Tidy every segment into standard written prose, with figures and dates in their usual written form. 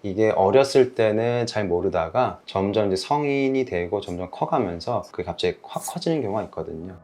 이게 어렸을 때는 잘 모르다가 점점 이제 성인이 되고 점점 커가면서 그게 갑자기 확 커지는 경우가 있거든요.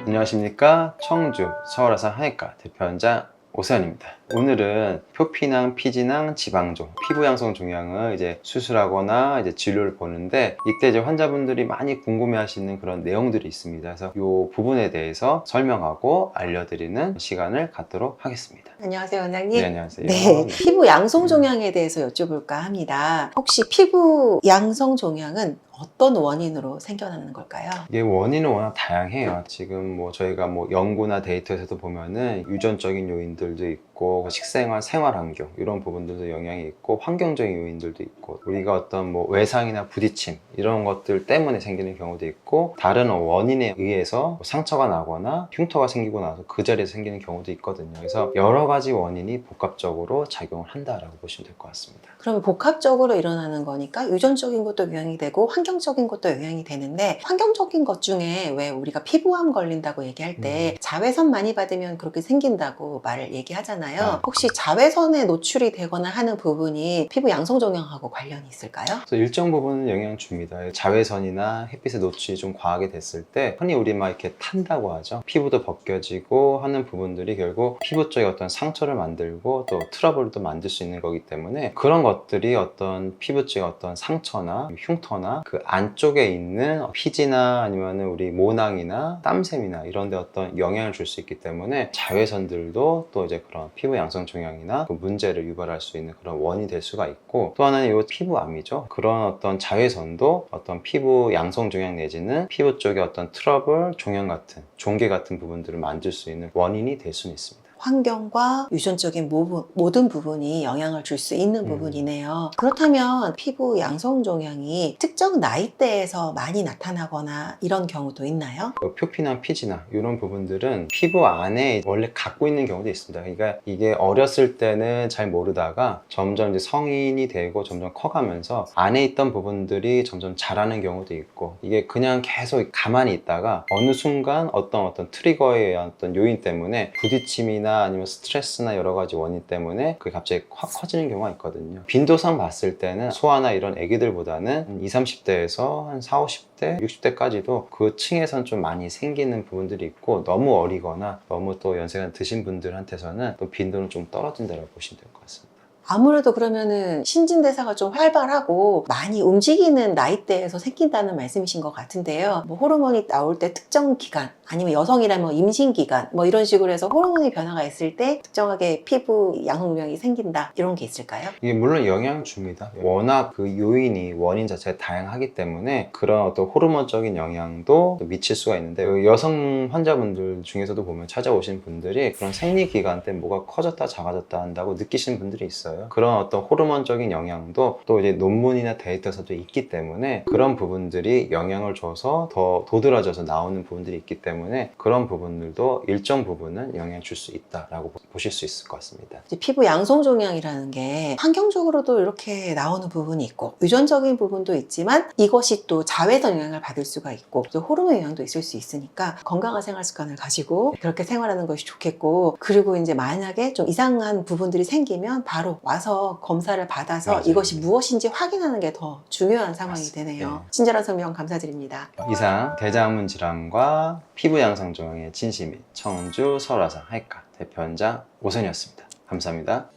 안녕하십니까. 청주 서울아산 한의과 대표원장 오세현입니다. 오늘은 표피낭, 피지낭, 지방종, 피부 양성 종양을 이제 수술하거나 이제 진료를 보는데, 이때 이제 환자분들이 많이 궁금해하시는 그런 내용들이 있습니다. 그래서 이 부분에 대해서 설명하고 알려드리는 시간을 갖도록 하겠습니다. 안녕하세요, 원장님. 네, 안녕하세요. 네, 피부 양성 종양에 대해서 여쭤볼까 합니다. 혹시 피부 양성 종양은 어떤 원인으로 생겨나는 걸까요? 이게 원인은 워낙 다양해요. 지금 뭐 저희가 뭐 연구나 데이터에서도 보면은 유전적인 요인들도 있고, 식생활, 생활 환경 이런 부분들도 영향이 있고, 환경적인 요인들도 있고, 우리가 어떤 뭐 외상이나 부딪힘 이런 것들 때문에 생기는 경우도 있고, 다른 원인에 의해서 상처가 나거나 흉터가 생기고 나서 그 자리에서 생기는 경우도 있거든요. 그래서 여러 가지 원인이 복합적으로 작용을 한다라고 보시면 될 것 같습니다. 그러면 복합적으로 일어나는 거니까 유전적인 것도 영향이 되고 환경적인 것도 영향이 되는데, 환경적인 것 중에 왜 우리가 피부암 걸린다고 얘기할 때 자외선 많이 받으면 그렇게 생긴다고 말을 얘기하잖아요. 혹시 자외선에 노출이 되거나 하는 부분이 피부 양성 종양하고 관련이 있을까요? 그래서 일정 부분은 영향을 줍니다. 자외선이나 햇빛에 노출이 좀 과하게 됐을 때 흔히 우리 막 이렇게 탄다고 하죠. 피부도 벗겨지고 하는 부분들이 결국 피부 쪽에 어떤 상처를 만들고 또 트러블도 만들 수 있는 거기 때문에, 그런 것들이 어떤 피부 쪽에 어떤 상처나 흉터나 그 안쪽에 있는 피지나 아니면 우리 모낭이나 땀샘이나 이런 데 어떤 영향을 줄 수 있기 때문에, 자외선들도 또 이제 그런 피부 양성 종양이나 그 문제를 유발할 수 있는 그런 원인이 될 수가 있고, 또 하나는 이 피부암이죠. 그런 어떤 자외선도 어떤 피부 양성 종양 내지는 피부 쪽에 어떤 트러블, 종양 같은, 종괴 같은 부분들을 만들 수 있는 원인이 될 수는 있습니다. 환경과 유전적인 모든 부분이 영향을 줄 수 있는 부분이네요. 그렇다면 피부 양성 종양이 특정 나이대에서 많이 나타나거나 이런 경우도 있나요? 표피나 피지나 이런 부분들은 피부 안에 원래 갖고 있는 경우도 있습니다. 그러니까 이게 어렸을 때는 잘 모르다가 점점 이제 성인이 되고 점점 커가면서 안에 있던 부분들이 점점 자라는 경우도 있고, 이게 그냥 계속 가만히 있다가 어느 순간 어떤 트리거에 의한 어떤 요인 때문에 부딪힘이나 아니면 스트레스나 여러 가지 원인 때문에 그게 갑자기 확 커지는 경우가 있거든요. 빈도상 봤을 때는 소아나 이런 애기들보다는 20, 30대에서 한 40, 50대, 60대까지도 그 층에선 좀 많이 생기는 부분들이 있고, 너무 어리거나 너무 또 연세가 드신 분들한테서는 또 빈도는 좀 떨어진다고 보시면 될 것 같습니다. 아무래도 그러면은 신진대사가 좀 활발하고 많이 움직이는 나이대에서 생긴다는 말씀이신 것 같은데요. 뭐 호르몬이 나올 때 특정 기간, 아니면 여성이라면 임신 기간, 뭐 이런 식으로 해서 호르몬의 변화가 있을 때 특정하게 피부 양성 종양이 생긴다, 이런 게 있을까요? 이게 물론 영향을 줍니다. 워낙 그 요인이, 원인 자체가 다양하기 때문에 그런 어떤 호르몬적인 영향도 미칠 수가 있는데, 여성 환자분들 중에서도 보면 찾아오신 분들이 그런 생리 기간 때 뭐가 커졌다 작아졌다 한다고 느끼시는 분들이 있어요. 그런 어떤 호르몬적인 영향도 또 이제 논문이나 데이터에서도 있기 때문에, 그런 부분들이 영향을 줘서 더 도드라져서 나오는 부분들이 있기 때문에, 그런 부분들도 일정 부분은 영향을 줄 수 있다라고 보실 수 있을 것 같습니다. 이제 피부 양성 종양이라는 게 환경적으로도 이렇게 나오는 부분이 있고 유전적인 부분도 있지만, 이것이 또 자외선 영향을 받을 수가 있고 또 호르몬 영향도 있을 수 있으니까 건강한 생활 습관을 가지고 그렇게 생활하는 것이 좋겠고, 그리고 이제 만약에 좀 이상한 부분들이 생기면 바로 와서 검사를 받아서 맞아요. 이것이 무엇인지 확인하는 게 더 중요한 상황이 맞습니다. 되네요. 네. 친절한 설명 감사드립니다. 이상 대장암 질환과 피부 양성 종양의 진심인 청주 서울아산 한의과 대표원장 오선이었습니다. 감사합니다.